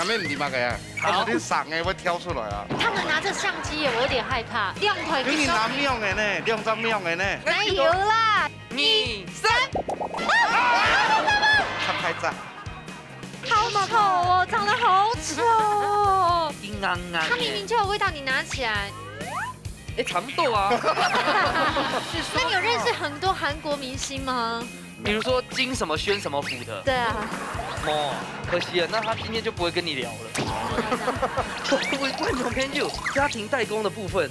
阿妹唔掂嘅啊，好啲神嘅會跳出來啊！他們拿着相機耶，我有點害怕。兩台你拿命嘅呢？兩張命嘅呢？沒有啦2、3，他太讚。好醜哦，長得好醜哦。硬硬。它明明就有味道，你拿起來。哎，差不多啊。那你有認識很多韓國明星嗎？比如說金什麼軒什麼福的。對啊。哦，可惜了，那他今天就不會跟你聊了。萬眾偏就家庭代工的部分。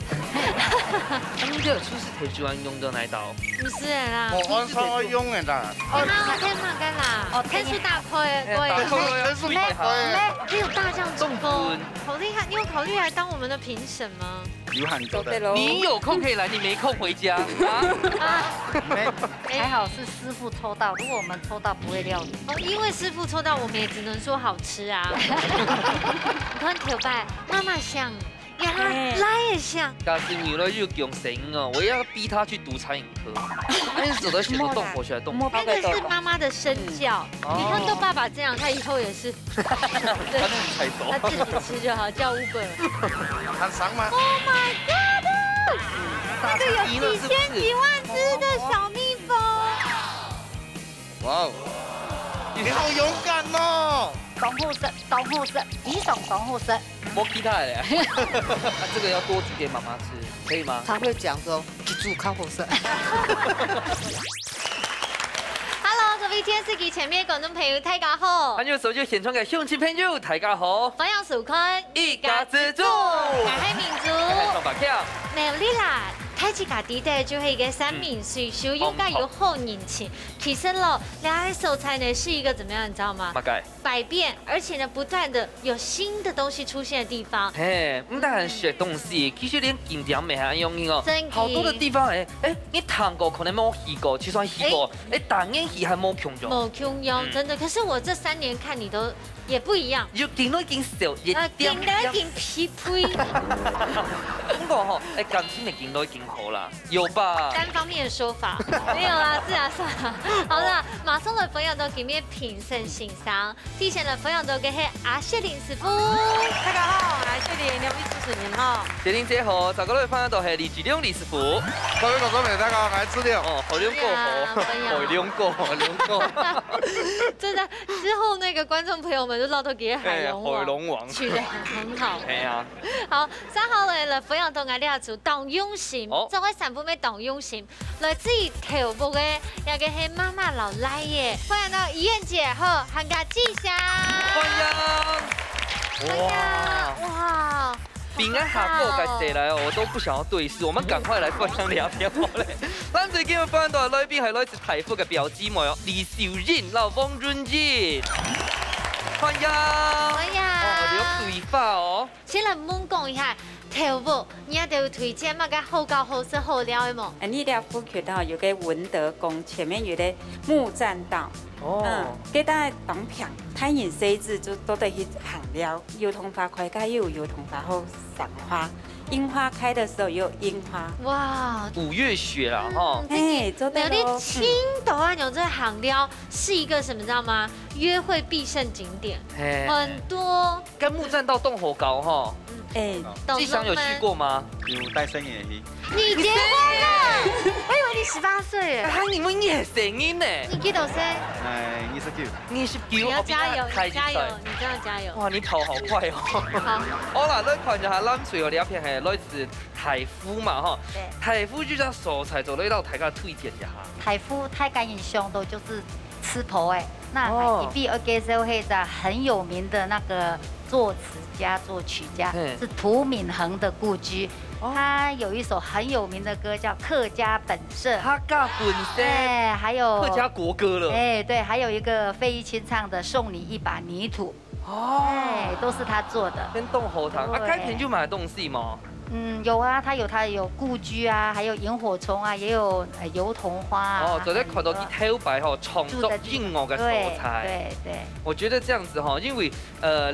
他們這出是台主安用的那一刀。唔是啦。我按手我用嘅咋？哦，那天嘛干啦，哦，天數大塊，對。天數大塊。還有大將中風，好厲害！你有考慮來當我們的評審嗎？有喊做的。你有空可以來，你沒空回家啊？還好是師傅抽到，如果我們抽到不會料理。哦，因為師傅抽到，我們也只能說好吃啊。你看條拜，媽媽像，呀，來也像。但是你了又用聲哦，我要逼他去讀餐飲科。但是只能選擇動火學來動火。那個是媽媽的身教，你看豆爸爸這樣，他以後也是。他自己採收。他自己吃就好，叫 Uber。很爽嗎 ？Oh my god！這個有幾千幾萬隻的小蜜蜂。哇哦，你好勇敢哦！防護室，防護室，幾種防護室？我逼他來。這個要多煮給媽媽吃，可以嗎？他會講說一住靠後室。Hello，各位電視機前面觀眾朋友，大家好。還有首就獻唱給鄉親朋友，大家好。歡迎收看一家之主，大海民族，上白票，沒有你啦。睇住家啲嘅就係一個三名水手，應該有後人情。其實咯，兩岸手菜呢是一個怎麼樣，你知道嗎？大概百變，而且呢不斷的有新的東西出現的地方。嘿，唔但係學東西，其實連景點咪係用哦。真好多的地方你韓國可能冇去過，就算去過，當然去還冇窮咗。冇窮用，真的。可是我這3年看你都也不一樣。要見到已經少，見到已經疲憊。不過吼，感情你見到已經好啦，有吧？單方面的說法，沒有啦，是啊，是啊。好啦，馬上來分享到今日評審欣賞，提前來分享到嘅係阿雪玲師傅。大家好，我係雪玲，兩位主持人哈。雪玲姐好，大家來分享到係李志亮李師傅。各位觀眾朋友，大家好，我係資料。哦，好兩個，好兩個。真的，之後那個觀眾朋友們都撈到幾海龍王，海龍王取得很好。係啊。好，3號嚟分享到我哋做當用心，作為3部咩當用心，來自於頭部嘅有嘅係媽媽老賴嘅，歡迎到怡燕姐和韓家吉祥。歡迎。哇！平安下課該誰來？我都不想要對視，我們趕快來分享聊天好咧。咱最近要分享到嘅來賓係來自台福嘅表姊妹哦，李秀仁、老汪潤仁。歡迎。歡迎。哦，你有對法哦。先來猛講一下。頭部，你也都有推薦乜嘅好高好色好料嘅冇？你哋富缺道有個文德宮，前面有個木棧道。哦。給大家當平，太陽細緻就都得去行料。油桐花開開又有油桐花後賞花，櫻花開的時候有櫻花。哇！5月雪啦，哈。哎，做得咯。有啲青島啊，有這行料是一個什麼，知道嗎？約會必勝景點，很多。跟木棧道洞口高哈。哎，吉祥有去過嗎？有帶聲也去。你結婚了？我以為你18歲耶。你們也聲音呢？你幾多歲？29。你要加油，加油，你真要加油。哇，你跑好快哦。好。好啦，你看一下咱最後兩片係來自台福嘛哈。對。台福就叫素菜，做了一道大家推薦一下。台福太乾元凶都就是吃婆哎，那一必二給社會的很有名的那個作詞家、作曲家是涂敏衡的故居。他有一首很有名的歌叫《客家本色》，客家本色，哎，還有客家國歌了，哎，對，還有一個費玉清唱的《送你一把泥土》，哎，都是他做的。跟凍喉糖，改編就買東西嘛。有啊，他有故居啊，還有螢火蟲啊，也有油桐花啊。哦，就在看到佢頭擺吼創作音樂嘅素材。對。我覺得這樣子哈，因為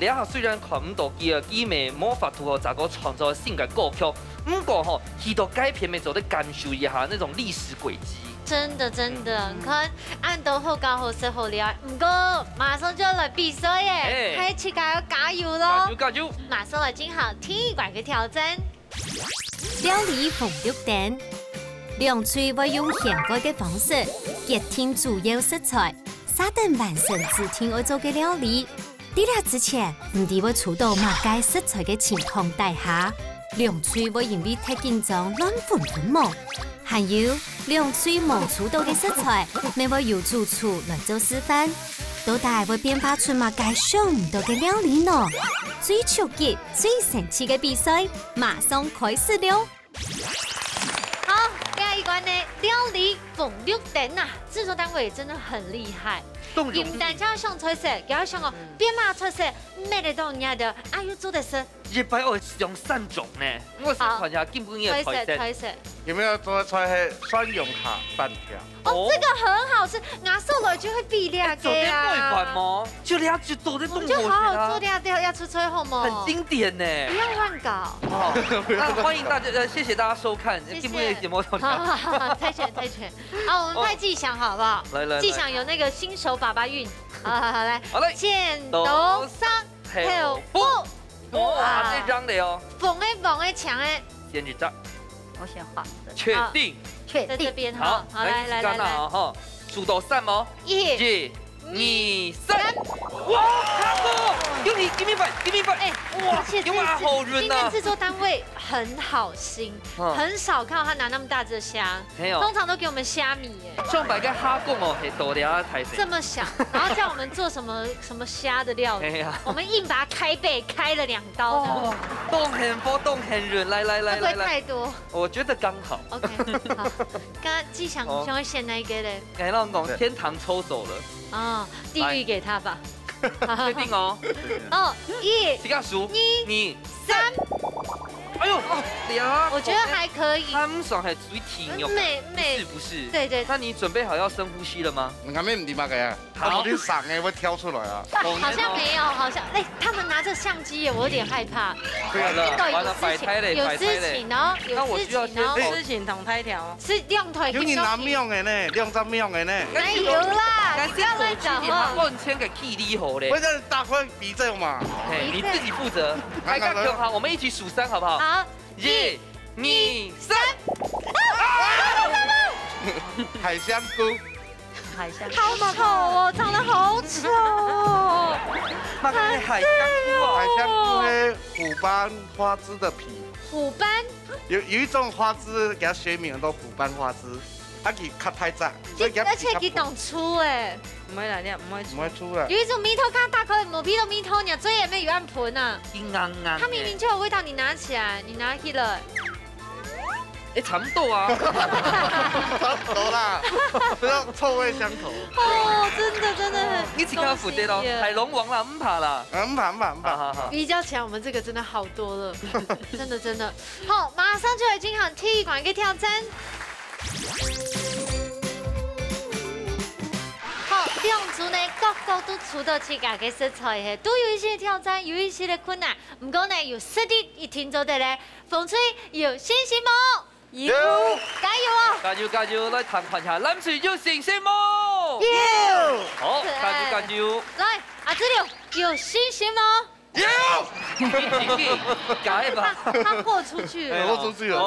你下雖然看唔到佢嘅美魔法圖和咋個創作性嘅歌曲，不過吼，佢都改編咪做得感受一下那種歷史軌跡。真的，你看按都好高好食好料，不过马上就要来比赛耶，开起家要加油咯！加油！马上来进行体育馆嘅挑战。料理红绿灯，凉脆会用现改嘅方式结添主要食材，沙等完成自天爱做嘅料理。在了之前，唔知会触到马街食材嘅情况底下，凉脆会因为太紧张乱混毛。还有凉脆冇触到嘅食材，你会由主厨来做示范，到底会变化出马街想唔到嘅料理呢？最刺激、最神奇嘅比赛马上开始了！好，下一关呢，料理红绿灯啊，制作单位真的很厉害。你唔但只上菜色，又要上个编码菜色，咩嚟到人家的，哎呦做的是。一摆我用三种呢，我是看下基本嘅菜色。有没有做出来蒜蓉下半条？哦，这个很好吃，拿手来就会比两个呀。就俩就做的动作，就好好做俩要出菜好吗？很经典呢。不要乱搞。那欢迎大家，谢谢大家收看基本嘅节目。好，猜拳。好，我们派季翔好不好？来，季翔有那个新手爸爸运。好，来，剪刀石头布。哇，这张的哦。缝的强的。先去扎。我先画的。确定。在这边哈。好，来。哈，数到3哦。1、2、3。哇，看过！Give me five！哎，哇，哇，好润呐！今天制作单位很好心，很少看到他拿那么大只的虾，通常都给我们虾米耶。上百个哈贡哦，很多的台式。这么小，然后叫我们做什么虾的料理，我们硬把它开背，开了2刀。动很波，动很润，来。会不会太多？我觉得刚好。OK， 好。刚刚季翔想会选哪一个嘞？哎，那种天堂抽走了。哦，地狱给他吧。确定哦。1、几个数？2、3。哎呦，我觉得还可以。他们爽还最体牛。美，不是。对。那你准备好要深呼吸了吗？你看没唔掂嘛嘅？好，你上嘅会挑出来啊。好像没有，好像他们拿着相机耶，我有点害怕。完了，摆胎嘞，有事情哦，有事情哦，事情同胎条。是两腿。有你拿命的呢，200秒的呢。没有啦，不要乱讲话。问签给 K 离猴嘞。我这大块比这嘛。你自己负责。开杠就好，我们一起数3好不好？好，1、2、3。海香菇。好丑哦，长得好丑哦。那个海香菇啊，海香菇呢，虎斑花枝的皮。虎斑。有一种花枝，给它学名叫虎斑花枝，它给它太窄，而且它懂粗哎。唔会啦，你唔会出来。有一种米头看大口，某皮头米头，你嘴也没有按盆啊。硬硬。它明明就有味道，你拿起来，你拿起了。哎，差不多啊。差不多啦，这样臭味相投。哦，真的很。你只看负责咯，海龙王啦，唔怕啦，唔怕。好。比较起来，我们这个真的好多了，真的。好，马上就来进行体育馆嘅挑战。好，两组呢，个都出到自家嘅食材嘅，都有一些挑战，有一些的困难。不过呢，有实力一听做的咧，风吹有信心吗？有，加油！加油！来谈下，男水有信心吗？有。好，加油！来，阿志六有信心吗？有。改吧。他豁出去了。豁出去了。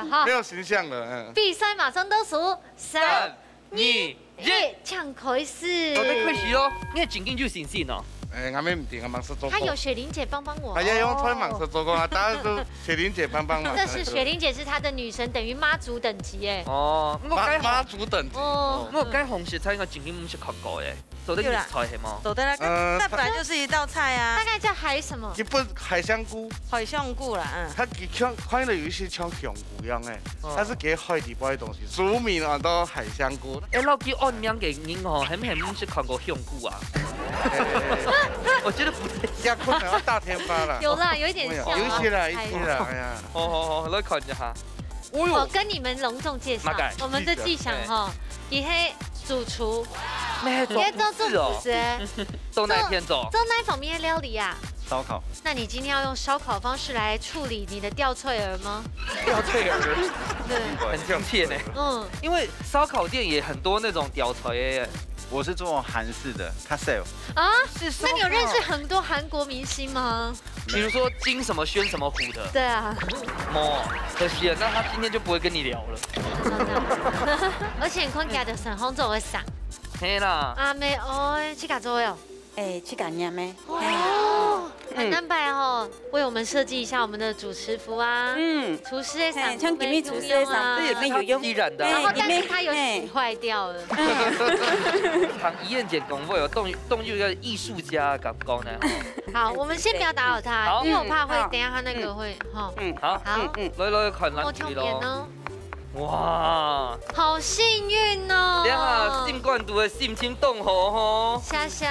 好。没有形象了。比赛马上倒数3、2、1，抢开始。我得开始咯，你係正經有信心哦。俺们唔定啊，忙事做。他有雪玲姐帮我。哎呀，用穿忙事做工啊，大家都雪玲姐帮忙。但是雪玲姐是他的女神，等于妈祖等级哎。哦，妈祖等级。哦，我解紅食菜應該正經唔識學過嘅。做的是菜係嗎？做的那本來就是一道菜啊。大概叫海什麼？一本海香菇。海香菇啦，它看起來有一些像香菇一樣誒，它是給海底包的東西，俗名啊都海香菇。老叫按名嘅人哦，係咪唔識看過香菇啊？我覺得不對，加困難大天發啦。有啦，有一點像。有一些啦，哎呀。好，來看一下。我跟你們隆重介紹，我們的季翔哈，也係主廚。咩做廚師哦？做哪一片做？做哪方面的料理啊？烧烤。那你今天要用烧烤方式来处理你的吊脆耳吗？吊脆耳，对，很亲切呢。嗯，因为烧烤店也很多那种吊锤耶。我是做韩式的 castle 啊，是那你有认识很多韩国明星吗？比如说金什么宣什么虎的。对啊。可惜了，那他今天就不会跟你聊了。而且看起来就很红做会上。嘿啦。阿妹哦，去甲做哟。去感念咩？哦，很难摆哦，为我们设计一下我们的主持服啊，厨师的伞，像给面厨师的伞，这也是有用依然的，然后但是它有洗坏掉了。唐怡燕姐讲过有动一个艺术家感觉呢。好，我们先不要打扰他，因为我怕会等下他那个会哈。好，来看蓝旗咯。哇，好幸运哦！你下心冠度的心情动好吼，谢谢，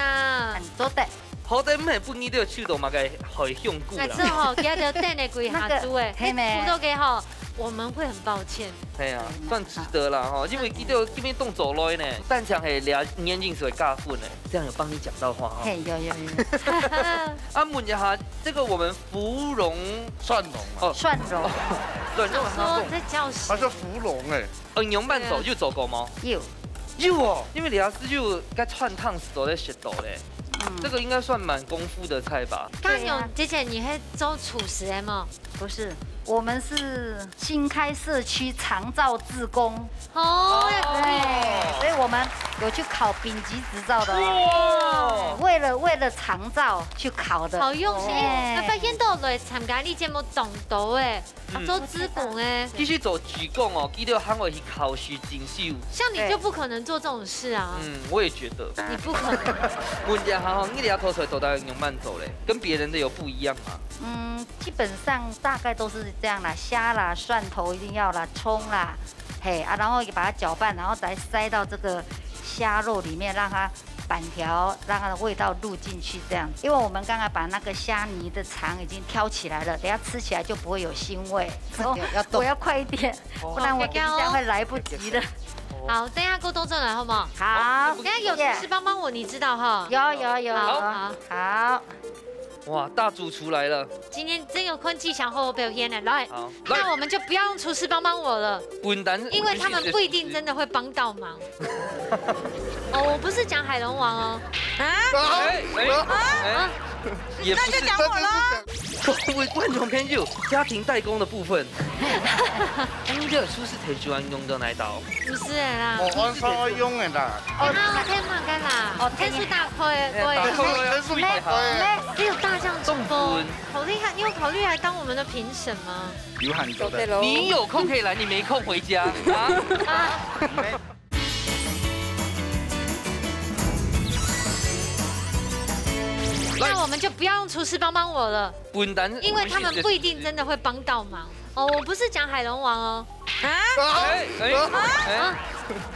做得。好在唔系本意都有手度嘛，该会向顾啦。那这吼，今日等的几下子诶，辅导给好，我们会很抱歉。系啊，算值得啦哈，因为记得这边动走来呢，但讲系俩眼镜是会尬混的，这样有帮你讲到话哈。嘿，有。啊，问一下，这个我们芙蓉蒜蓉哦，蒜蓉，对，那说在教室，它是芙蓉哎，用慢走就走过吗？有哦，因为李老师就该串烫死都在写抖嘞。这个应该算蛮功夫的菜吧？刚有姐姐，你会做厨师的吗？不是，我们是新开社区长照志工哦，对，所以我们有去考丙级执照的哦。为了长照去考的，好用心。那发现到来参加你节目动刀诶，做志工诶，继续做举工哦，记得喊我去考试进修。像你就不可能做这种事啊。我也觉得。你不可能。问一下哈，你俩头出来走到用慢走嘞，跟别人的有不一样吗？基本上大概都是这样啦，虾啦、蒜头一定要啦，葱啦，嘿啊，然后也把它搅拌，然后再塞到这个虾肉里面，让它板条，让它的味道入进去，这样。因为我们刚才把那个虾泥的肠已经挑起来了，等下吃起来就不会有腥味。我要快一点，不然我等一下会来不及的。好，等一下给我动正来好不好？好，等一下有厨师帮我，你知道哈？有。好。哇，大主厨来了！今天真有坤吉祥和我表演呢，来，好，那我们就不要用厨师帮我了，因为他们不一定真的会帮到忙。哦，我不是讲海龙王哦。也不是，那就讲我了。万种偏就家庭代工的部分。这个厨师提出来用的哪一道？不是啦，我按照用的啦。哦，天马干啦，天数大块，对，天数大块。还有大酱中风，好厉害！你有考虑来当我们的评审吗？有很多的。你有空可以来，你没空回家啊。那我们就不要用厨师帮我了，因为他们不一定真的会帮到忙。哦，我不是讲海龙王哦。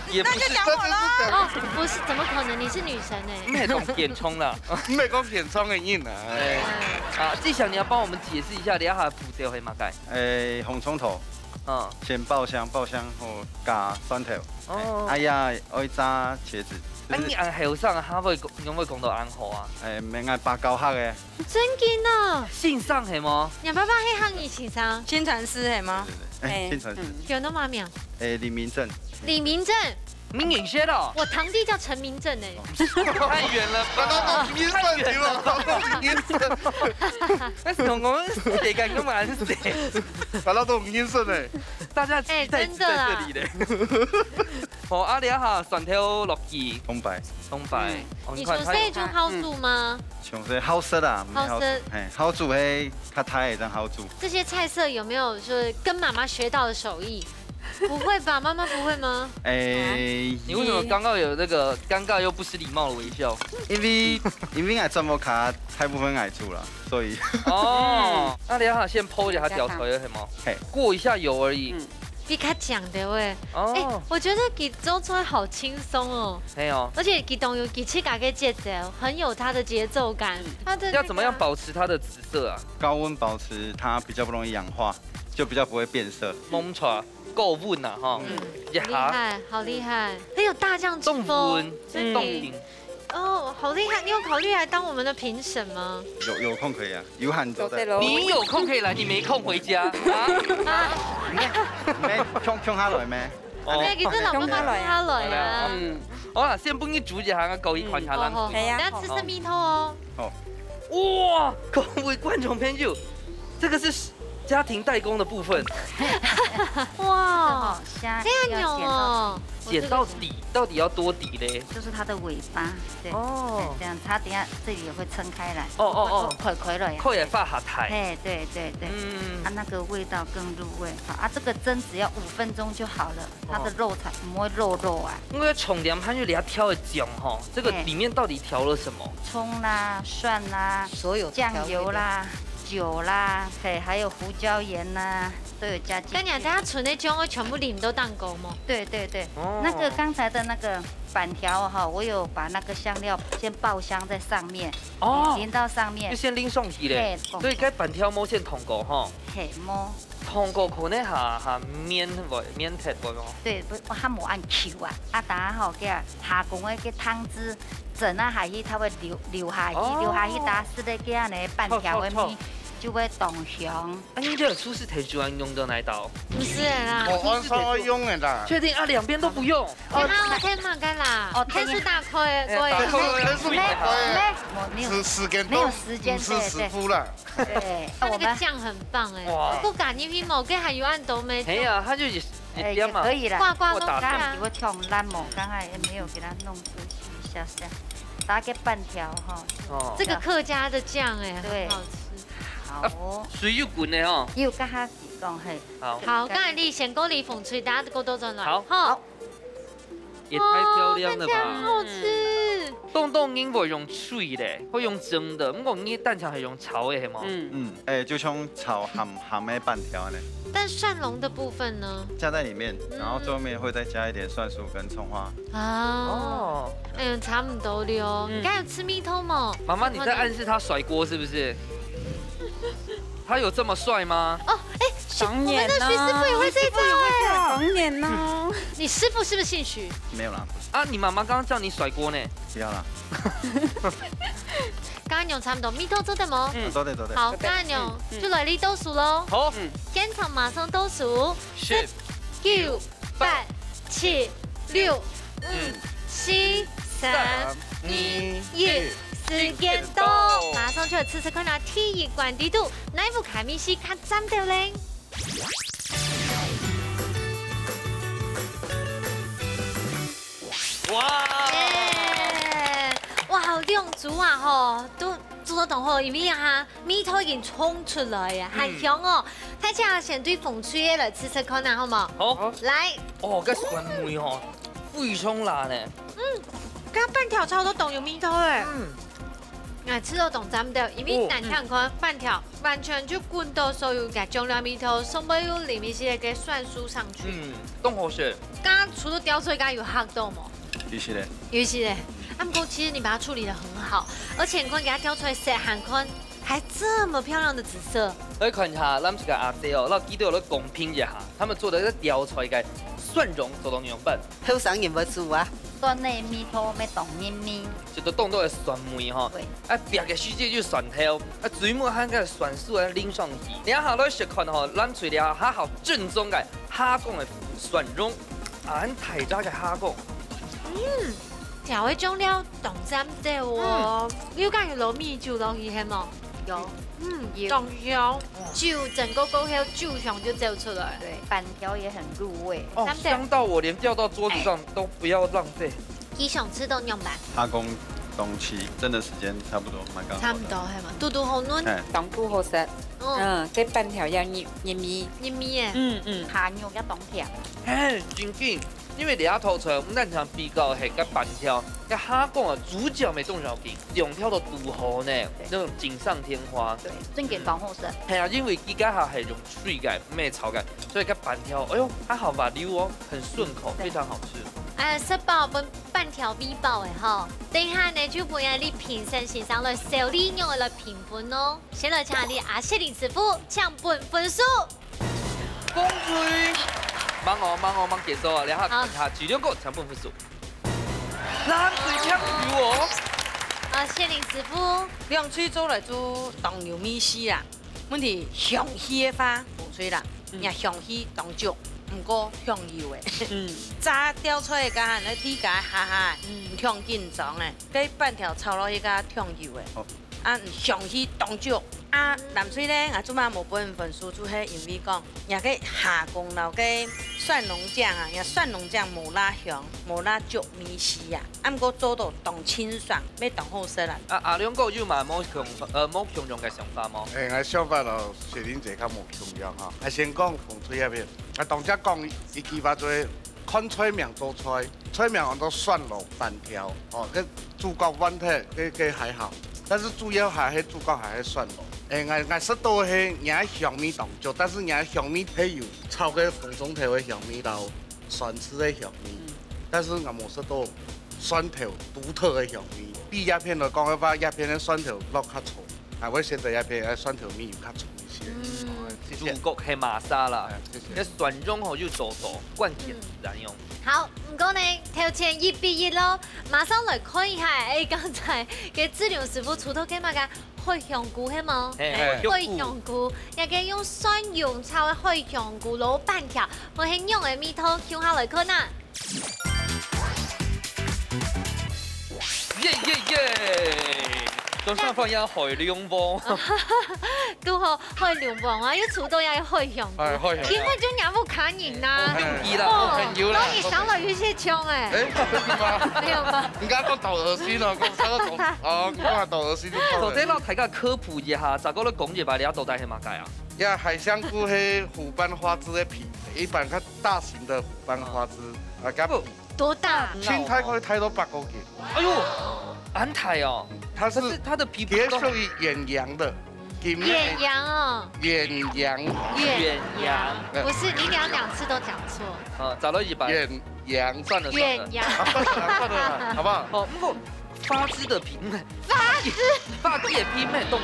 也不是，哦，不是，怎么可能？你是女神哎！没讲填充啦，没讲填充的硬啊。啊，志祥，你要帮我们解释一下，你要下步骤会嘛改？红葱头，先爆香后加蒜头，哎呀，爱炸茄子。你按后上哈会用会讲到按好啊？免按八九克的。真紧啊！信上系吗？你爸爸黑行你姓啥？新传师系吗？新传师。有那么名？李明正。李明正。明影些的。我堂弟叫陈明正哎。太远了，把他阴算去了，阴算。但是我们谁敢用蛮谁？把他都阴算哎。大家期待在这里嘞。哦，阿里哈蒜头落去，红白。你从这种好煮吗？从这好食啦，好食。好煮嘿，较太真好煮。这些菜色有没有说跟妈妈学到的手艺？不会吧，妈妈不会吗？你为什么刚刚有那个尴尬又不失礼貌的微笑？因为爱专门卡大部分爱煮啦，所以。哦，阿里哈先剖一下吊锤了，系吗？过一下油而已。比他讲的喂，我觉得给做出来好轻松哦，没有，而且给动有给气感给节奏，很有它的节奏感。它的要怎么样保持它的紫色啊？高温保持它比较不容易氧化，就比较不会变色。蒙出够温呐哈，厉害，好厉害，很有大酱之风，冻顶。哦，好厉害！你有考虑来当我们的评审吗？有空可以啊，有閒就得。你有空可以来，你没空回家啊？咩？衝下來咩？咩叫做諗翻下來啊？好啦，先幫你煮一下，夠一款下咱。係啊，等下吃吃蜜桃哦。好。哇，各位觀眾朋友，這個是家庭代工的部分。哇，這樣有哦。剪到底，到底要多底嘞？就是它的尾巴，对，哦，这样它等下这里也会撑开来，亏了呀，扣也发下台，哎，对，啊那个味道更入味，好啊，这个蒸只要5分钟就好了，它的肉才不会肉啊。因为重点它就给它挑的酱哈，这个里面到底调了什么？葱啦、蒜啦、所有酱油啦、酒啦，对，还有胡椒盐啦。都有加进去。跟你讲，等下纯的姜我全部淋都蛋糕吗？对，那个刚才的那个板条哈，我有把那个香料先爆香在上面，淋到上面，就先淋上去嘞。所以该板条摸先通过哈。嘿，摸。通过可能下面不面铁不咯？对，我还冇按 Q 啊，啊等下吼，下公的个汤汁整啊下去，它会流下去，流下去，打湿的个安尼板条的面。就会动香。啊，你这个厨师太喜欢用的那一刀？不是啦，我按照用的啦。确定啊，两边都不用。哦，天嘛干啦，哦，天是大块，对，天是大块，没有时间，是师傅了。对，它那个酱很棒哎，不敢一批某个还有按豆没？哎呀，它就也可以了，挂我刚刚我挑烂某，刚才也没有给它弄出去一下下，打个半条哈。哦，这个客家的酱哎，对，好吃。好，水又滚的哦。又跟他讲嘿。好，刚才你先锅里风吹，大家都多转来。好。也太漂亮了吧！好吃。冻应不用水的，会用蒸的。不过你蛋肠是用炒的，系吗？就像炒咸的板条呢。但蒜蓉的部分呢？加在里面，然后最后面会再加一点蒜酥跟葱花。哦。差不多了哦。你刚有吃蜜桃吗？妈妈，你在暗示他甩锅是不是？他有这么帅吗？哦，我们的徐师傅也会这招哎，黄脸呢？你师傅是不是姓徐？没有啦。啊，你妈妈刚刚叫你甩锅呢？不要啦。刚刚用差不多蜜桃做的吗？做的。好，刚刚用就来你倒数喽。好，现场马上倒数，10、9、8、7、6、5、4、3、2、1。时间到，马上就要吃看下第一关地图，哪副卡米西卡站到嘞？哇！哇，两组啊吼，都做得同好，因为哈蜜桃已经冲出来呀，很香哦。大家先对风吹来吃看下好冇？好，来。哦，个酸梅吼，非常辣呢。刚半条超多懂有蜜桃哎。吃到懂咱们的，因为难看看半条完全就滚到所有嘅酱料蜜桃，送不有里面些嘅蒜酥上去。冻好吃。刚刚除了雕出来，刚刚有黑豆吗？有些嘞。不过其实你把它处理得很好，而且你看给它雕出来色很宽，还这么漂亮的紫色。来看一下，咱们这个阿姐哦，那记得有了公平一下，他们做的个雕出来嘅蒜蓉做到样板。好上瘾不煮啊？酸的蜜桃要冻咪咪，就都冻到的酸梅哈，别个世界就蒜头，水末喊个蒜素来淋上去。你下来食看吼，咱嘴了还好正宗嘅虾贡的蒜蓉，俺太渣嘅虾贡。调的酱料冻三的哦，有敢有糯米酒落去系吗？有。冻香，酒整个过后酒香就走出来。对，板条也很入味。哦，香到我连掉到桌子上都不要浪费。你想吃都用吧。阿公冬期蒸的时间差不多，蛮刚好。差不多系嘛，嘟嘟好嫩。冻固好食。这板条要黏咪。黏咪诶。下肉要冻甜。真紧。因为俩头出来，我们咱常比较系个板条，个虾贡啊，主角没冻着紧，两条都独好呢，那种锦上添花。对，真给防护色。系啊，因为伊家下系用水感，咩炒感，所以个板条，哎呦，还好吧，溜哦，很顺口，非常好吃。吃饱分半条米饱诶吼，等下呢就不要你评审欣赏来小利用来评分哦。先来请你阿谢林师傅抢本分数。风吹。忙结束啊！然后看下几两个抢分数。冷水枪鱼哦。谢林师傅，凉水做来做冻牛米丝啦，问题香气的花无水啦，也香气当足，唔过香油的。炸雕出来甲那底甲下下，唔香紧张的，跟半条炒落去甲香油的。香气当足。淡水咧，我做嘛无分输出，迄因为讲，也去下功劳给蒜蓉酱啊，也蒜蓉酱无辣香，无辣足米丝啊，毋过做到冻清爽，要冻好食啦。阿两个有嘛冇强用嘅想法冇？我想法就雪玲姐较无强用哈。先讲风吹那边，当只讲伊基本做看菜面做菜，菜面用到蒜蓉半条，跟猪脚粉体，个还好。但是主要还是猪脚还是蒜蓉。我食到迄人香味当足，但是人香味迄有超过凤松头的香味到酸吃的香味，但是我冇食到蒜头独特的香味。比鸦片来讲的话，鸦片的蒜头落较重，我现在鸦片的蒜头味有较重一些。猪骨系麻沙啦，个蒜蓉吼就走灌甜自然用。好，唔过呢，头前1-1咯，马上来看一下。刚才给志良师傅出头给嘛个海香菇系吗？海香菇，也给用蒜蓉炒的海香菇卤半条，我很用的米汤，向下来看呐。耶耶耶！早上放呀海凉王，拄好海凉王啊，又出到呀海香菇，因为就两副卡人呐。伊啦，然后你想了有些穷哎。没有吗？你刚讲到恶心了，讲啥个讲？我讲到恶心就好了。首先เรา大家科普一下，咋个咧讲一把你要到底系嘛解啊？呀，海香菇是虎斑花枝的皮，一般较大型的虎斑花枝啊，甲皮。多大？青菜可以抬到8公斤。哎呦，安太哦，它的皮也属于远洋的。远洋哦。远洋。不是，你2次都讲错。找到一把。远洋算了。远洋。算了，好不好？哦，不过花枝的皮，发枝的皮咩冻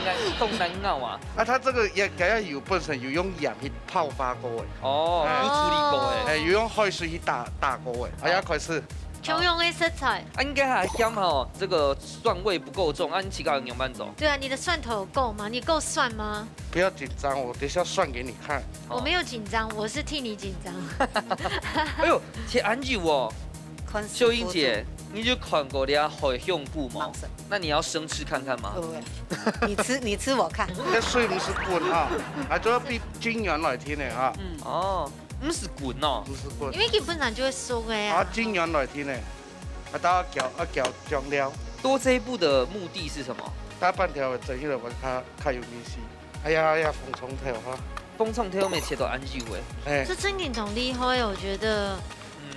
难咬啊。它这个也有本身有用盐去泡发过的。哦，有处理过的。有用海水去打过的。哎呀，快吃。穷用的食材。应该还嫌哈，这个蒜味不够重，你起高牛慢走。对啊，你的蒜头够吗？你够蒜吗？不要紧张，我等下涮给你看。我没有紧张，我是替你紧张。哎呦，切安久哦。秀英姐，你就看过人家海香菇吗？那你要生吃看看吗？你吃我看。这水不是滚哈，就要比均匀来听的哈。哦。不是滚哦，不是滚，因为基本上就会熟的呀。均匀来听的，大家搅酱料。多这一步的目的是什么？打半条整起来我较有意思。哎呀，风冲头哈。风冲头没切到安久哎。这真挺挺厉害，我觉得。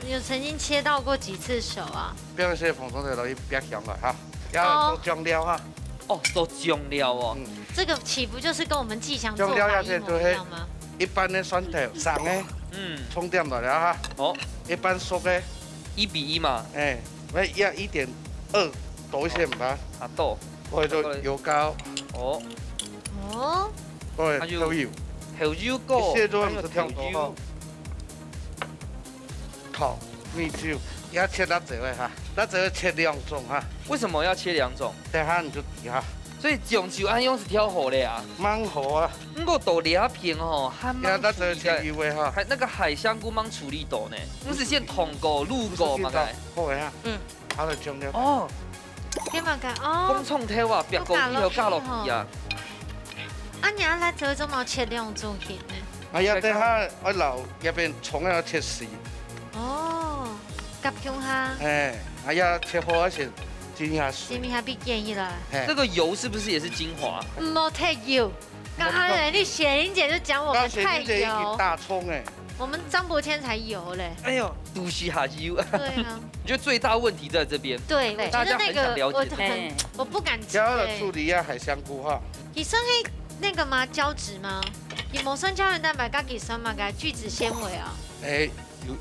有曾经切到过几次手啊？不要说风冲头了，别香了哈。要做酱料哈。哦，做酱料哦。这个岂不就是跟我们吉祥做法一模一样吗？一般的蒜头生的。冲点来了哈。哦，一般熟的1:1嘛。要1.2多一些唔吧？多。或者油膏。哦。对，豆油。豆油膏。蟹肉是跳高。好，米酒要切到这位哈，那这个切2种哈。为什么要切2种？等下你就底哈。所以酱就按用是挑好的啊，蛮好啊。不过豆两片哦，还蛮那这切鱼味哈，还那个海香菇蛮处理豆呢，不是先通过路过嘛该。好的啊，好的酱料。哦，点嘛该哦。风冲头啊，别过以后加落去啊。啊，你来这种毛切2种去呢？哎呀，等下我老那边葱要切丝。哦，夹姜哈。哎呀，切好而且。煎下水，煎下必建议啦。这个油是不是也是精华？冇太油。刚才你雪玲姐就讲我们太油。大葱哎，我们张伯谦才油嘞。哎呦，都是下油。对啊。我觉得最大问题在这边。对，我觉得那个我不敢吃。要处理一下海香菇哈。你算黑那个吗？胶质吗？你抹酸胶原蛋白，加给酸嘛，加聚酯纤维啊。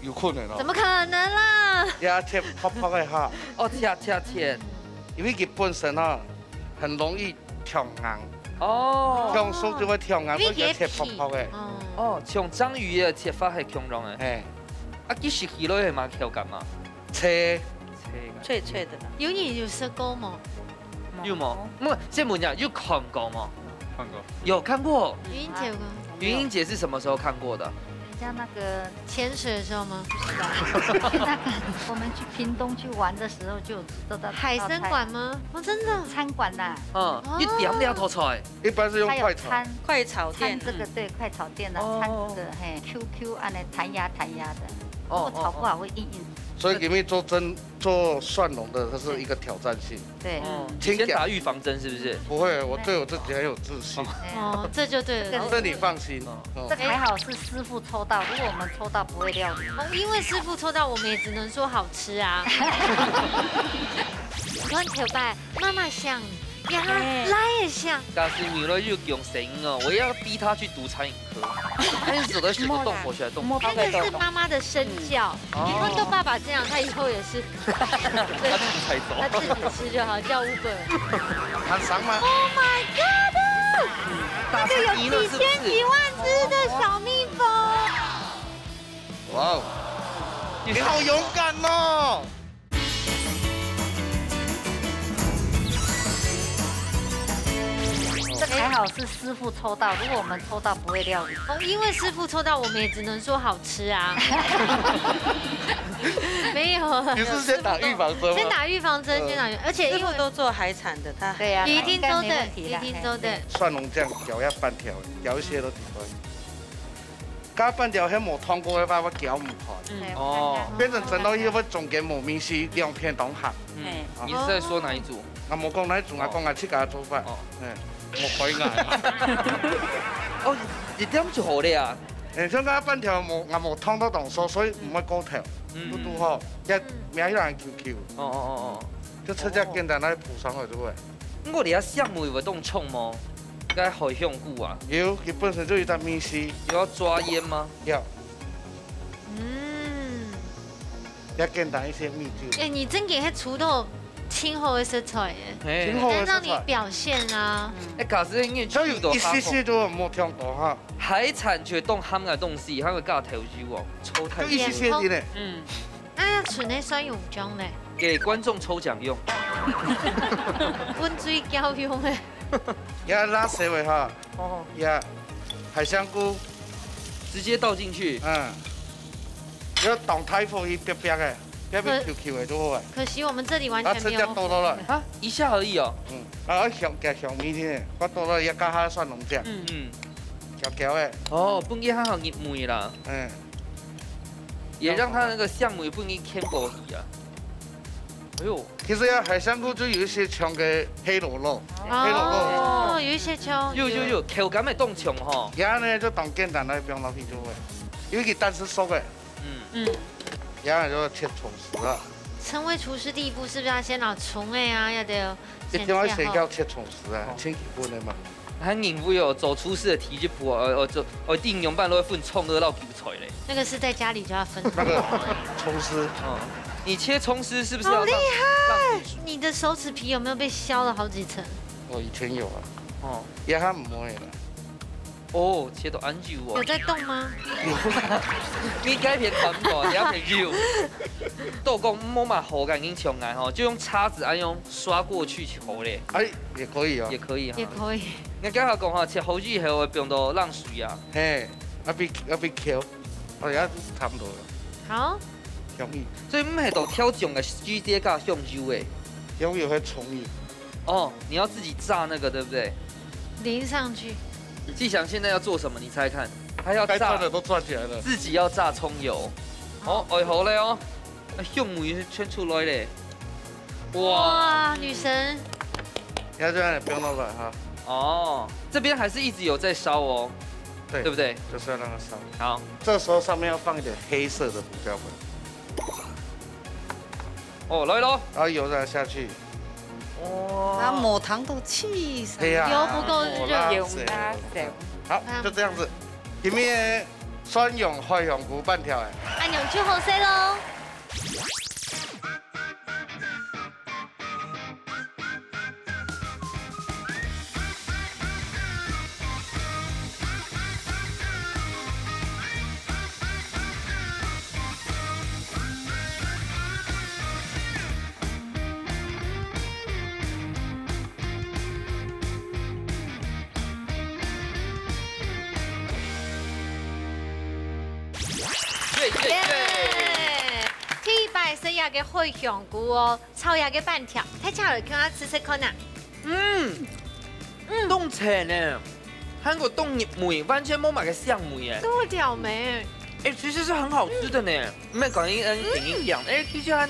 有可能哦。怎么可能啦？要切泡泡的哈。哦，切。因为它本身哈很容易挑硬。哦。挑熟就会挑硬，所以要切泡泡的。哦，像章鱼的切法係強壯嘅。啊，其實魚類係嘛挑緊嘛？切脆脆的。有你有试过吗？有吗？先问一下，有看过吗？看过。有看过。云英姐吗？云英姐是什么时候看过的？像那个潜水的时候吗？那个我们去屏东去玩的时候就有吃到海参馆吗？哦，真的。餐馆呐。一点两头菜。一般是用快炒。快炒店。这个对，快炒店的餐这个嘿 QQ 按那弹牙的，如果炒不好会硬硬。所以里面做蒜蓉的，它是一个挑战性。对。先打预防针是不是？不会，我对我自己很有自信。哦，这就对了。这你放心。这还好是师傅抽到，如果我们抽到不会料理。因为师傅抽到，我们也只能说好吃啊。阮头摆妈妈像，呀来也像。但是为了又用神哦，我要逼他去读餐饮科。但是走的是不动活起来动。那个是妈妈的身教，你看到爸爸这样，他以后也是。他自己才走。他自己吃就好，叫 Uber。很伤吗 ？Oh my god！ 那个有几千几万只的小蜜蜂。哇哦，你好勇敢哦！这还好是师傅抽到，如果我们抽到不会料理。因为师傅抽到，我们也只能说好吃啊。没有。你是先打预防针吗？先打预防针，而且因为都做海产的，他对呀，一定都对，一定都对。蒜蓉酱搅要半条，搅一些都挺多。加半条还冇通过的话，我搅唔开。哦。变成整到以后中间冇面丝，两片都合。你是在说哪一组？我冇讲哪一组，我讲我自家做法。冇可以嗌。哦，一點就好了呀。像加半條我冇湯到動數，所以唔會高頭，都好，一名人 QQ。哦。就出只簡單嚟鋪上去就會。我哋遐項目有動沖嗎？該好香菇啊。有，佢本身就有得面絲。有要抓醃嗎？要。要簡單一些米酒。你真嘅喺廚度。清厚的色彩耶，能让你表现啊。假使因為所以一些些都冇聽過哈。海產就凍鹹嘅東西，佢會加調酒哦，抽太。就一些些啲咧。那要存喺酸溶漿咧。給觀眾抽獎用。溫水膠用嘅。要拉水位哈。要海香菇，直接倒進去。要當太火一煸煸嘅。要不 QQ 的都好。可惜我們這裡完全沒有。多了啊，一下而已哦。香米添，我多了要加下蒜蓉醬。焦的。哦，不給它好熱梅啦。也讓它那個香梅不給添過去啊。哎呦，其實要海香菇就有一些強嘅黑蘿蔔。哦，有一些強。有，口感會凍強吼。然後呢就當簡單來不用落去就會，因為佢蛋是熟的。然後就切蔥絲啦。成為廚師第一步是不是要先攞蔥啊？要得。一定要先要切蔥絲啊，千祈不能嘛。他認會有做廚師的體質譜，我定用辦都會分蔥都撈韭菜嘞。那個是在家裡就要分。那個蔥絲，你切蔥絲是不是要？好厲害！你的手指皮有沒有被削了好幾層？我以前有啊。也還唔會啦。哦，切到安久哦。有在動嗎？你改片看過，也朋友。豆公摸嘛口感跟衝來吼，就用叉子按用刷過去好嘞。哎，也可以哦。也可以也可以。你剛才講哈，切好之後會變到浪水啊。嘿，要被敲，我而家差唔多了。好。香芋。所以唔係度挑種嘅豬舌加香油誒。香芋會葱油。哦，你要自己炸那個對不對？淋上去。季祥現在要做什麼？你猜看，他要炸，該炸的都炸起來了，自己要炸蔥油。哦，哎好嘞哦，香梅圈出來嘞。哇，女神。要這樣不用老闆哈。哦，這邊還是一直有在燒哦，對，對不對？就是要讓它燒。好，這時候上面要放一點黑色的胡椒粉。哦，來咯，然後油再下去。哇，然後抹糖都氣死，油不夠熱，油啦，好，就這樣子。前面蒜蓉、海香菇半條誒。按鈕就好食咯。700是一個開香菇哦，炒一個半條，太巧了，看我吃吃看呐。凍青呢，韓國凍梅完全冇買個香梅哎。多條梅。其實是很好吃的呢。唔係講營養，其實按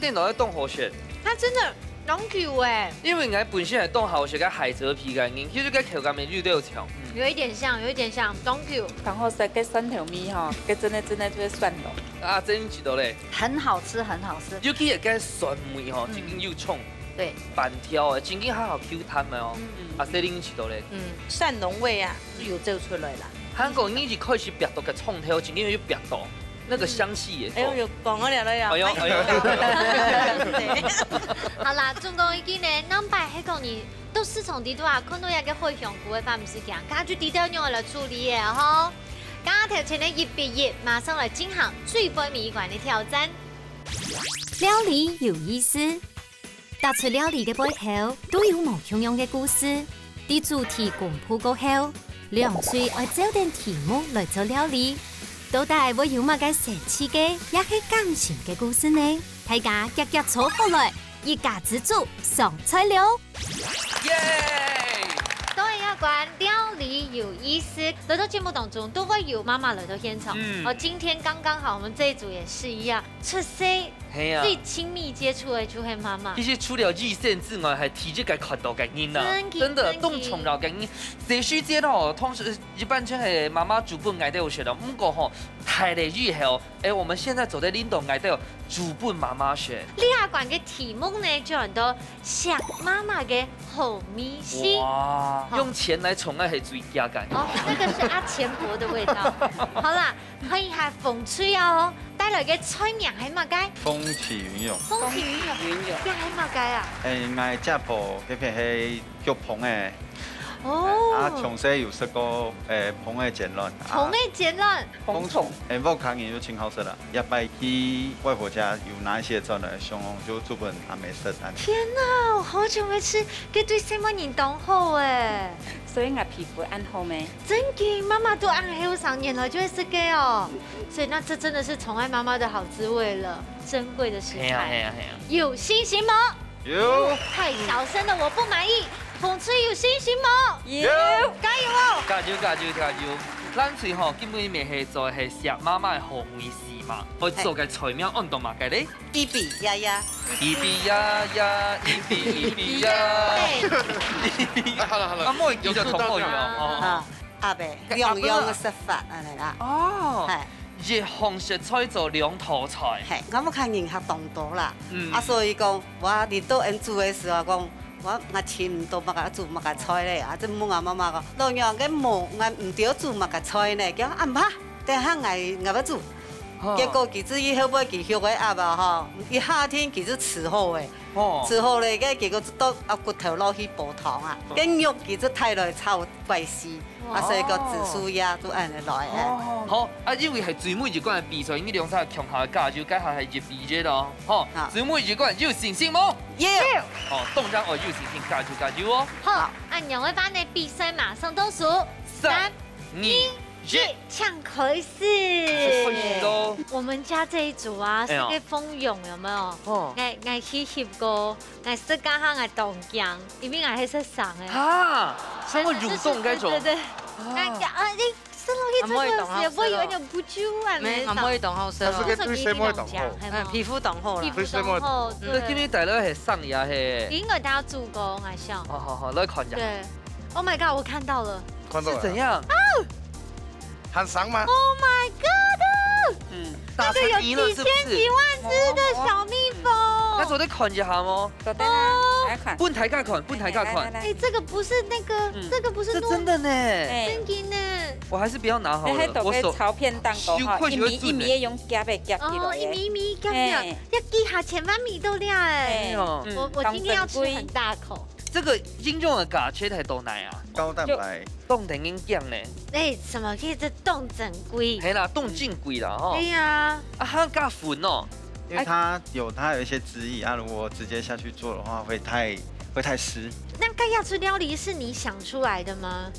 電腦在凍河雪。它真的濃 Q 哎。因為我本身係凍河雪跟海蜇皮嘅，其實跟口感咪綠豆條。有一點像，濃 Q。然後食嘅酸條米哈，佢真的就是酸咯。啊，真知道咧。很好吃，很好吃。尤其係跟酸梅吼，真緊又衝。对。板條誒，真緊好 Q 彈嘅哦。啊，這你知道咧。蒜蓉味啊，有做出來啦。韓國已經開始別到嘅衝頭，真緊要別到。那個香氣也。哎呦，有講我了了呀。哎呦。好啦，總共已經呢，200迄個年都是從地度啊，看到一個開香菇嘅飯唔是咁，家就低調用嚟處理嘅吼。家頭前呢一畢業，馬上來進行最杯米館嘅挑戰。料理有意思，踏出料理嘅背後都有無同樣嘅故事。啲主題公布過後，兩嘴愛找點題目來做料理。到底會有乜嘅神奇嘅，也係感情嘅故事呢？大家夾夾坐過來，一家之主上菜了。都係一關料理有意思。來到節目當中，都會有媽媽來到現場。今天剛剛好，我們這一組也是一樣，出席最親密接觸的就係媽媽。其實除了熱線之外，係直接嘅看到嘅人啦，真的動從了嘅人。這時間吼，通常一般像係媽媽主本愛到學的，不過吼太嚟以後，我們現在走在領導愛到主本媽媽學。呢一關嘅題目呢，就很多想媽媽嘅好秘辛。哇！用錢來寵愛係最佳嘅。哦，那個是阿錢婆的味道。好啦，可以係風吹哦，帶來嘅菜名係乜嘅？風起雲湧。風起雲湧，又係乜嘅啊？我食鋪嗰片係腳棚嘅。哦。啊，從細有食過棚嘅煎卵。棚嘅煎卵。風蟲。我看見就挺好食啦。一擺去外婆家有拿一些做來形容，就做本還沒食安。天哪，我好久沒吃，佢對什麼人當好誒？所以我皮膚暗好咩？真嘅，媽媽都暗黑3年了，就會食嘅哦。所以那這真的是寵愛媽媽的好滋味了，珍貴的食材。有信心嗎？有。太小聲了，我不滿意。風吹有信心嗎？有。加油哦！加油！咱最後基本面係做係食媽媽嘅好美食嘛，我做嘅菜名按到嘛嘅咧。一比呀呀。好啦，阿妹叫做同學樣哦。阿伯，樣嘅食法啊嚟啦。哦。係。熱紅食菜做兩套菜。係，我冇看人客當多啦。所以講我嚟到人煮嘅時候講。我錢唔到，乜個做乜個菜咧？啊，即問我媽媽講，老娘嘅冇，我唔掉做乜個菜咧？叫啊唔怕，等下我要做。結果其實以後尾佢學嘅阿爸吼，一夏天其實吃好嘅，吃好咧，結果到啊骨頭攞去煲湯啊，跟肉其實太來炒貴絲，啊所以個紫蘇呀都按嚟來嘅。好，啊因為係最尾一關嘅比賽，呢兩隻強下嘅價就解下係熱比啫咯。好，最尾一關有信心冇？有。哦，動張我有信心，加油哦。好，按兩位班嘅比賽馬上倒數，3、2、1，搶開始。我們家這一組啊，是個蜂蛹有沒有？哦。我去翕過，我識家下我動鏡，因為我係識上嘅。哈！我蠕動該種。對。你生落去真係也不會有點不久啊？唔可以動好食。但是佢對什麼動好？皮膚動好啦。皮膚動好。對。今日大佬係上牙係。應該大家做過，我想。好，來看一下。對。Oh my god！我看到了。看到了。是怎樣？很傷嗎 ？Oh my god！那個有幾千幾萬隻的小蜜蜂。那我再看一下嗎？看。半台價看。哎，這個不是那個，這個不是。這真的呢。真的呢。我還是不要拿好了。我手炒片當多哈，一米用夾嘅夾起來。哦，一米夾嘅，要記下千萬米都了哎。我今天要吃很大口。這個應用的價錢係多難啊？高蛋白。凍定應講呢？哎，什麼可以這凍整貴？係啦，凍勁貴啦哈。對呀。啊，它加粉哦。因為它有一些汁液啊，如果直接下去做的話，會太会太湿。那盖亚子料理是你想出来的吗？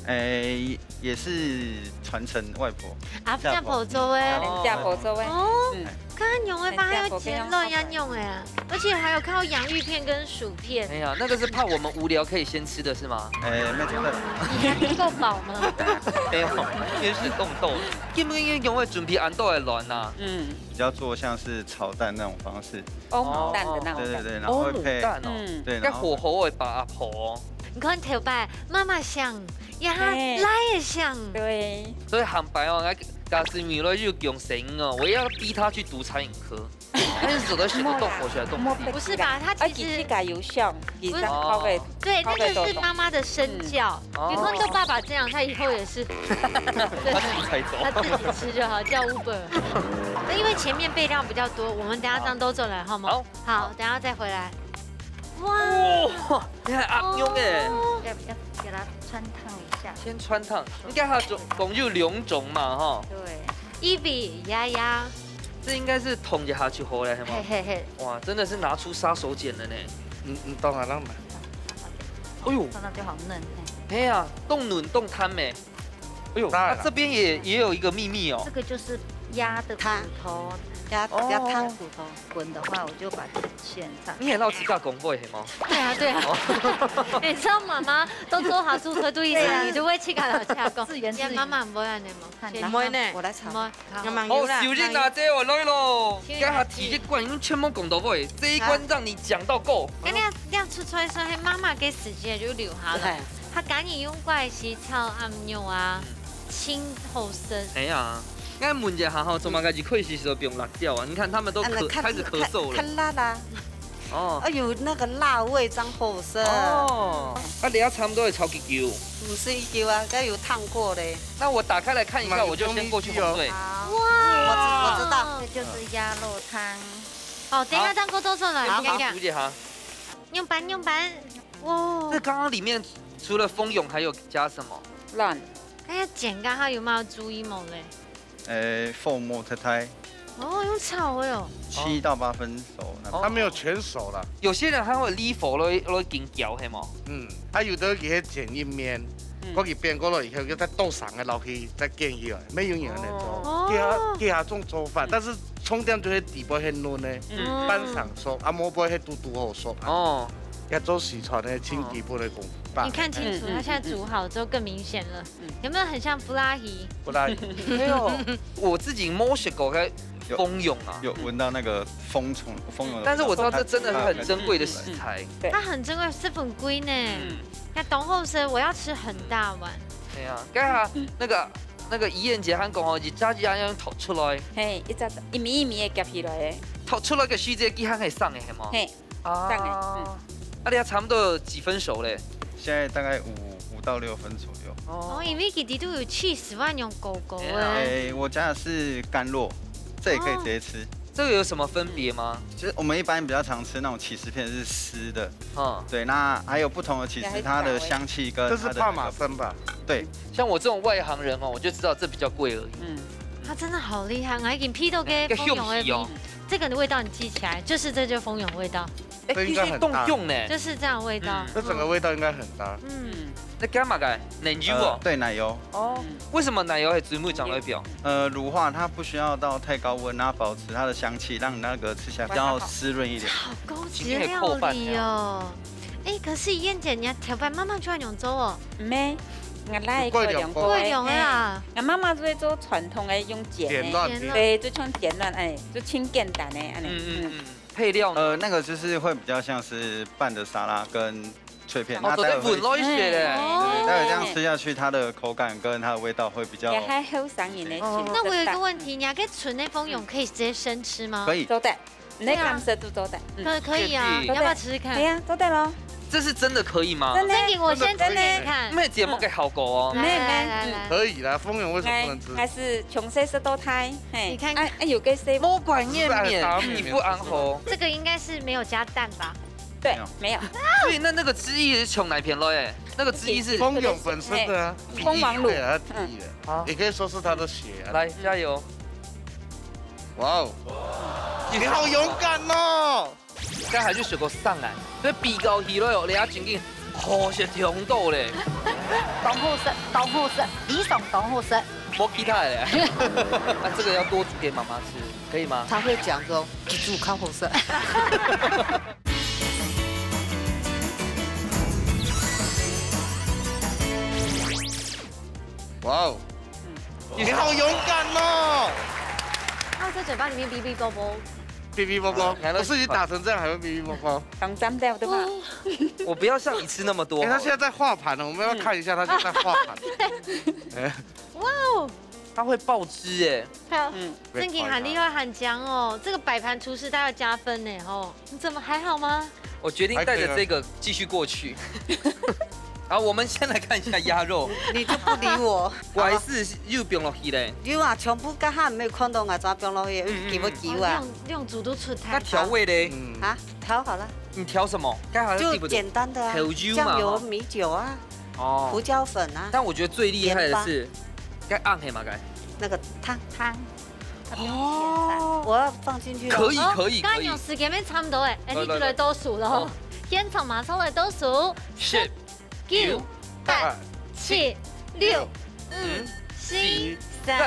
也是传承外婆。啊，家婆做的。家婆做的。哦。看用的吧，还有煎肉一样用哎，而且还有看到洋芋片跟薯片。哎呀，那个是怕我们无聊可以先吃的是吗？没错的。你还不够饱吗？没有，原始冻豆。根本用的准备安豆的卵呐。比较做像是炒蛋那种方式。欧姆蛋的那种。对，然后会配蛋哦。对，该火候会把阿婆。你看头摆妈妈香，呀来也香。对。所以韩白哦，家是米了就用神哦，我要逼他去读餐饮科。他是走的选择动火起来动。不是吧？他其实有效，不是对，那个是妈妈的身教。你看到爸爸这样，他以后也是。他自己才走。他自己吃就好，叫 Uber。那因为前面备料比较多，我们等下这样都做来好吗？好，等下再回来。哇，你看阿妞哎，要给它穿烫一下。先穿烫，应该它总有2种嘛哈。对，伊比丫丫，这应该是捅一下去回来，嘿嘿。哇，真的是拿出杀手锏了呢。当然了嘛。哎呦，看到就好嫩。哎呀，冻嫩冻摊没？哎呦，它这边也有一个秘密哦。这个就是鸭的骨头。要烫骨头滚的话，我就把线上。你也老自家公会吗？对啊。你知道妈妈都做好猪腿肚意思，你就会去跟老家讲。自言自语。妈妈唔会安尼嘛？唔会呢，我来炒。哦，小人啊，这我来咯。今下第一关用全部讲到位，这一关让你讲到够。咁你出出来说，嘿，妈妈给时间就留下来。他赶紧用怪西炒暗肉啊，清后生。哎呀。该问一下哈，怎么开始开始时候不用辣椒啊？你看他们都开始咳嗽了。看辣啦。哦。哎呦，那个辣味真好吃。哦。啊，你要差不多会炒几球？不是一球啊，该有烫过的。那我打开来看一下，我就先过去烘焙。哇，我知道，这就是鸭肉汤。哦，等一下蛋糕做出来，好，吴姐哈。用板。哇。这刚刚里面除了蜂蛹，还有加什么？卵。哎呀，剪干它有没有注意某嘞？泡沫太。哦，用炒的哦。7到8分熟，它没有全熟啦。有些人还会离火来紧嚼，系吗？它有的给它剪一面，我给煸过了以后，就再倒上的捞去再煎起来，没有人来做。给它种做饭，但是冲掉就会底部很嫩的，板上熟，啊摸不会嘟嘟好熟。哦。要做四川的清底部的功夫。你看清楚，它现在煮好之后更明显了，有没有很像布拉提？布拉提，没有，我自己摸食过开蜂蛹啊，有闻到那个蜂蛹。但是我知道这真的是很珍贵的食材，它很珍贵，这很贵呢。那董后生我要吃很大碗。对啊，刚才那个怡燕姐喊讲哦，一炸鸡安样吐出来，嘿，一米的夹起来的，吐出来个细节几行可以上的，系吗？嘿，上的，那你差不多几分熟嘞？现在大概5到6分左右。哦，因为基都有cheese万用狗狗我加的是干肉，这也可以直接吃。这个有什么分别吗？就是我们一般比较常吃那种起司片是湿的，对，那还有不同的起司，它的香气跟这是帕玛森吧？对，像我这种外行人哦，我就知道这比较贵而已。它真的好厉害啊！一批都给蜂蛹的味，这个的味道你记起来，就是这就是蜂蛹味道。这应该很搭，就是这样的味道。这整个味道应该很搭。那干嘛改？奶油哦？对，奶油。哦。为什么奶油会最会长来表？乳化它不需要到太高温，然后保持它的香气，让你那个吃起来比较湿润一点。好高级的料理哦！哎，可是燕姐，你调拌妈妈居然用做哦？没。我来过两个，会用啦。我妈妈做做传统的用剪的，对，就像剪乱哎，就清简单的安尼。配料那个就是会比较像是拌的沙拉跟脆片，那待会会对，待会这样吃下去，它的口感跟它的味道会比较。还好上瘾的。那我有一个问题，你要给纯的蜂蛹可以直接生吃吗？可以，做的，你感受都做的。可以啊，要不要吃吃看？对呀，做的咯。这是真的可以吗？真的，我先吃吃看。没节目给好狗哦。来，可以啦，蜂蛹为什么不能吃？还是从细食到大，你看，有个细。魔管燕面，皮肤安好。这个应该是没有加蛋吧？对，没有。所以那个汁液是从哪片来？那个汁液是蜂蛹本身的啊，蜂王乳的，也可以说是它的血。来，加油！哇哦，你好勇敢哦！刚才就学过上来，所以比较起来哦，你真紧好食冲到咧。东后生，李爽东后生。没其他的嘞。那这个要多煮给妈妈吃，可以吗？他会讲说一煮靠后生。哇哦，你好勇敢哦！它在嘴巴里面哔哔啵啵。哔哔啵啵，我自己打成这样还会哔哔啵啵。刚粘掉对吧？我不要像你吃那么多。他现在在画盘了，我们要看一下他现在在画盘。哇哦！它会爆汁哎。还有，真给很厉害很强哦，这个摆盘厨师他要加分呢哦。你怎么还好吗？我决定带着这个继续过去。好，我们先来看一下鸭肉。你就不理我。还是又冰落去嘞？有啊，全部甲下没看到啊，怎冰落去？记不记啊？用煮都出台。那调味嘞？啊，调好了。你调什么？就简单的啊，酱油、米酒啊，胡椒粉啊。但我觉得最厉害的是，该按黑嘛该。那个汤。哦，我要放进去。可以。刚用时间没差不多哎，你就来倒数了。现场马上来倒数。10、9、8、7、6、5、4、3、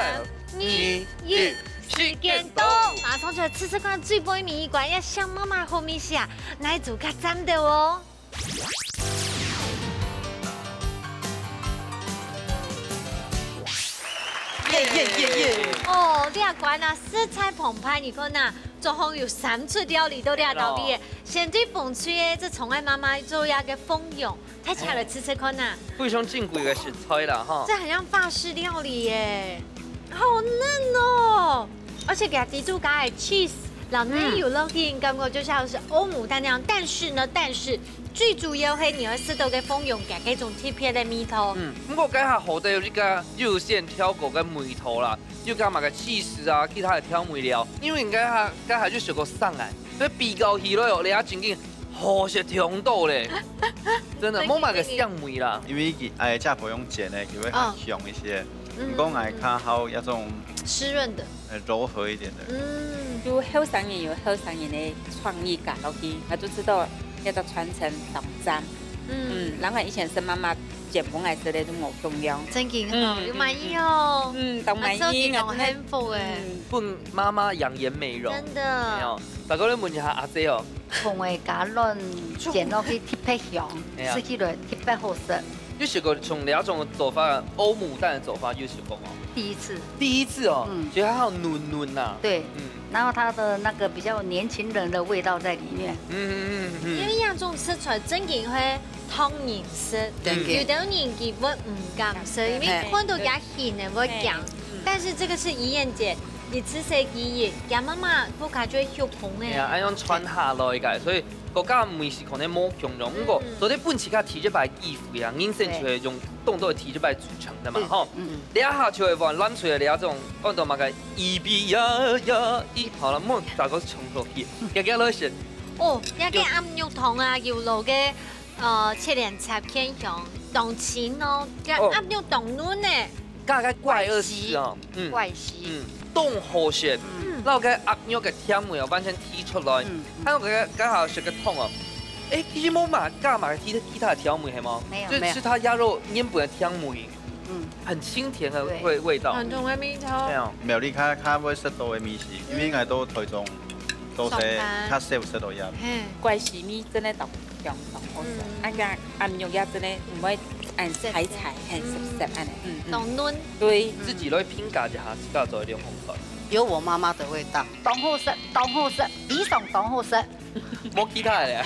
2、1，时间到，马上就来吃看最杯米一罐，要向妈妈后面下，奶煮较赞的哦。耶！哦，你啊管啊，色彩澎湃，你看呐，总共有3出料理都料到底。先对风吹的，这宠爱妈妈做呀个蜂蛹，太巧了，吃看呐。非常正规的食材啦哈。这很像法式料理耶，好嫩哦，而且给它滴出加的 cheese， 老嫩有肉体，感觉就像是欧姆蛋那样。但是最主要係你要吃到嘅蜂蛹加嗰種特別嘅味道。不過家下好得有呢個肉馅挑過嘅梅頭啦，又加埋個起司啊，其他嘅調味料。因為家下就食過上來，所以比較起來哦，你啊真緊好食痛到咧，真的冇買個香梅啦。因為這婆用剪的，就會很香一些。不過看好那種濕潤的，柔和一點的。就後生人有後生人的創意加落去，我就知道。叫做傳承農產，然後以前是媽媽剪本來食的都冇重要，真嘅，要滿意哦，都滿意，好幸福誒，幫媽媽養顏美容，真的。沒有，大家咧問一下阿姐哦，葱的加卵剪落去特別香，吃起來特別好食。有試過從兩種做法，歐姆蛋的做法有試過嗎？第一次哦，覺得它好嫩呐。對，然後它的那個比較年輕人的味道在裡面。因為亞種吃出來真嘅會湯然食，有的人佢會唔敢食，因為看到佢鹹嘅會驚。但是這個是怡燕姐，你吃食雞嘅，佢媽媽不感覺肉紅嘅。係啊，按樣穿下來嘅，所以。國家唔是可能冇強容，不過昨天本時間提咗擺衣服呀，硬身就係用動作提咗擺組成的嘛，吼。你一下就係話攬出嚟，你一種講到乜嘅1好了，冇大個重落去，日日落去。哦，一個鴨肉湯啊，要落嘅切連插片香，當錢哦，個鴨肉凍嫩呢，加個怪二絲哦，怪絲，凍好食。然後個鴨肉嘅甜味又完全提出來，還有個剛好食個湯哦，誒，其實冇嘛加埋其他的調味係嗎？沒有，就是它鴨肉原本的甜味，很清甜的味道。很重嘅味道。沒有你較會食到嘅米是，因為應該都台中都係較少食到鴨。怪絲米真係當好食，按個鴨肉也真係唔會按踩很濕按的，凍嫩。對，自己來品價一下，自己做一點風格。有我媽媽的味道，當好食，李爽當好食。冇其他的。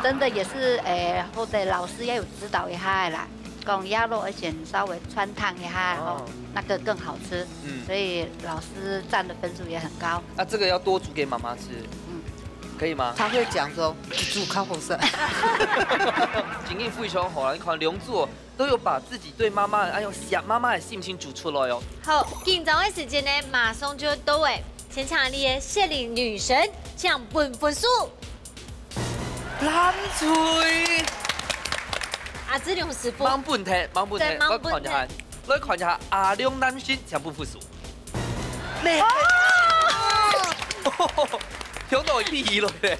真的也是或者老師要有指導一下啦，講鴨肉而且稍微汆燙一下，那個更好吃。所以老師佔的分數也很高。啊，這個要多煮給媽媽吃。可以嗎？他會講說煮較好食。經驗非常好啦，你看梁祝都有把自己對媽媽想媽媽的心情煮出來哦。好，緊張的時間呢，馬上就到位。現場你嘅謝靈女神搶分數。冷脆。阿子良師傅。忙半天，我看一下阿良男神搶分數。听到屁了嘞！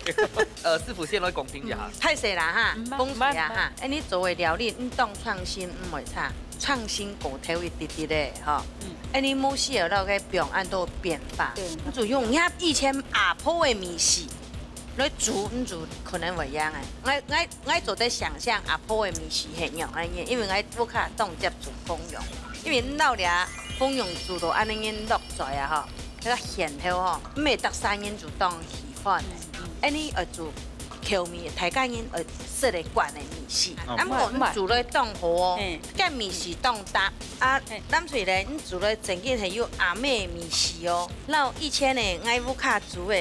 师傅先来讲评一下。太细啦哈，风水啊哈，哎你做的料理，你当创新唔会差，创新骨头一滴滴的哈。哎你某些那个表案都有变化，你就用遐以前阿婆的米线来煮，你就可能袂一样诶。我做在想象阿婆的米线很用安尼，因为我较当接触蜂蛹，因为老俩蜂蛹煮到安尼样落出来啊吼。迄个馅头吼，唔会得3年就当稀饭的。哎，你要做荞面，大家因会设个罐的面线，啊，无你做咧当好哦，甲面线当搭啊，咱厝咧，你做咧曾经系有阿妹面线哦，然后以前咧，我母卡煮的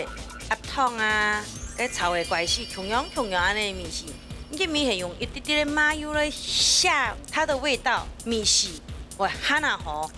鸭汤啊，个炒的怪死，同样安尼面线，你个面系用一滴滴的麻油来下它的味道，面线会很啊好。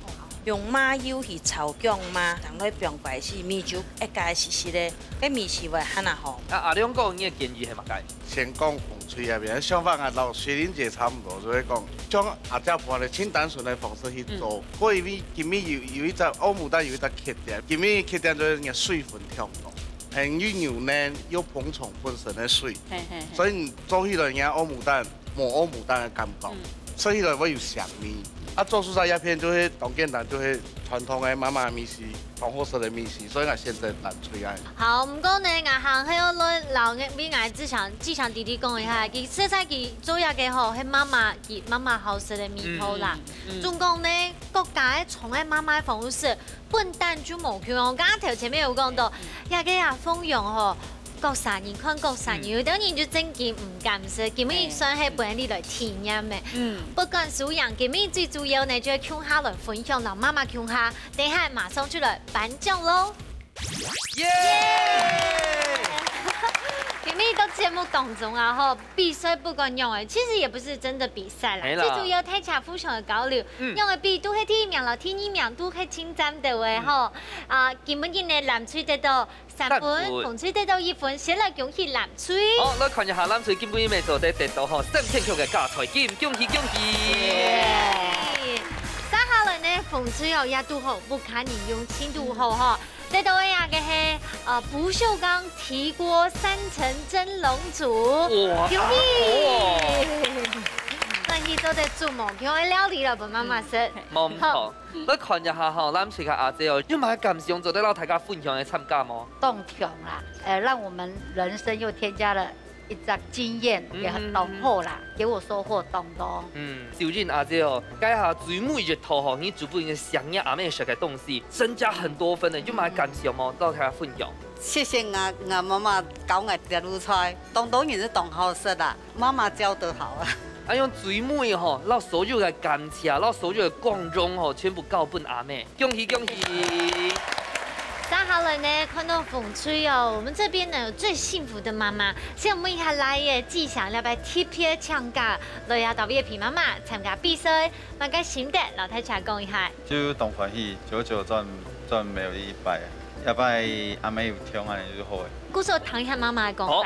用麻油去炒姜嘛，当来用怪死面酒一加实实的，个面是会很啊好。阿亮哥，你的建议系乜解？先讲风水那边，相反啊，老薛玲姐差唔多，就会讲将阿只盘咧，请单纯的方式去做。我以为今米有一只欧牡丹有一只缺点，今米缺点就是人水分跳动，很有牛奶有膨虫本身的水，所以你做起来人家欧牡丹冇欧牡丹的感觉，所以来会有香味。啊，做出来鸦片就会当简单，就会传统的妈妈米线、防火式的米线，所以我现在难吹啊。好，唔过呢，我行喺我老嘅边，我只想弟弟讲一下，其实在佢做嘢嘅吼，係媽媽好食嘅面鋪啦。仲講呢，國家從喺媽媽防火式，笨蛋就冇佢。我剛頭前面有講到，也嘅啊蜂蛹吼。各3年看各3年，有啲人就真見唔敢食，根本算係本地來體驗嘅。不管數樣，根本最主要呢就係向下來分享，讓媽媽向下，等下馬上就來頒獎咯！耶！根本到節目當中啊，吼比賽不管用誒，其實也不是真的比賽啦，最主要大家互相嘅交流，用嘅比都係第1名啦，第2名都係稱讚到嘅吼。啊，根本今日藍翠得到3分，紅翠得到1分，先來恭喜藍翠。好，來看一下藍翠根本伊咪做得到吼3千塊嘅加彩金，恭喜！接下來呢，紅翠又也都好，不看你用輕度好吼。得到嘅嘅係不鏽鋼鐵鍋3層蒸籠煮，恭喜！那佢做得做無叫嘅料理啦，幫媽媽食。冇唔錯，你看一下吼，藍翠嘅阿姐哦，有冇感想做得到大家分享嘅參加嗎？動聽啦，讓我們人生又添加了一隻經驗，也很濃厚啦，給我收穫當多。小俊阿姐哦，介下最每日頭吼，你煮不應想念阿妹食嘅東西，增加很多分的，有冇感想嗎？到大家分享。謝謝我媽媽教我啲路菜，當然是當好食啦，媽媽教得好啊。啊，用最每吼，攞所有嘅感謝，攞所有嘅光榮吼，全部交俾阿妹，恭喜！接下來呢，看到風吹哦，我們這邊呢有最幸福的媽媽，所以我們一下來嘅志祥要不要貼片參加，來下特別皮媽媽參加比賽，大家心得老太茶講一下。就當歡喜，99賺沒有100，要不然阿妹有聽安尼就好誒。故事聽一下媽媽嘅講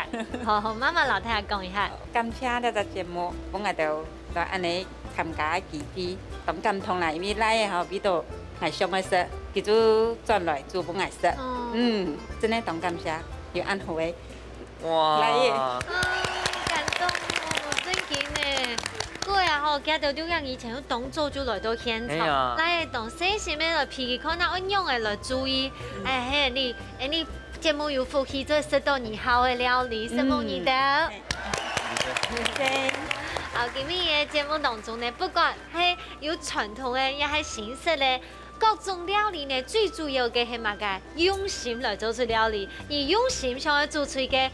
法，好，媽媽老太茶講一下。感謝呢個節目，我就安尼參加幾啲，咁感動啦，因為來嘅吼比到係上嘅食。佢就轉來做本藝術，真係當感謝，要安好嘅。哇！來耶！感動哦，真勁呢！各位啊，記得都讓以前有動作就來到現場，來同細細咩來脾氣可能按用嘅來注意。哎，你節目有福氣，再食到你好嘅料理，拭目以待。謝謝。好，今日嘅節目當中呢，不管係有傳統嘅，也係新式嘅。各種料理呢，最主要嘅係乜嘅？用心來做出料理，而用心想要做出嘅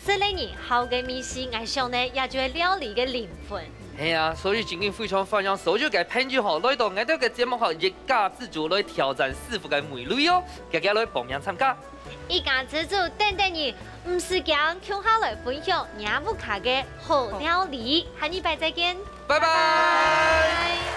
食令人好嘅美食，我想呢，也就係料理嘅靈魂。係啊，所以今天非常歡迎所有嘅朋友來到我哋嘅節目後，一家之主來挑戰師傅嘅美女哦，大家來報名參加。一家之主等等你，唔是講向下來分享亞木卡嘅好料理，下禮拜再見，拜拜。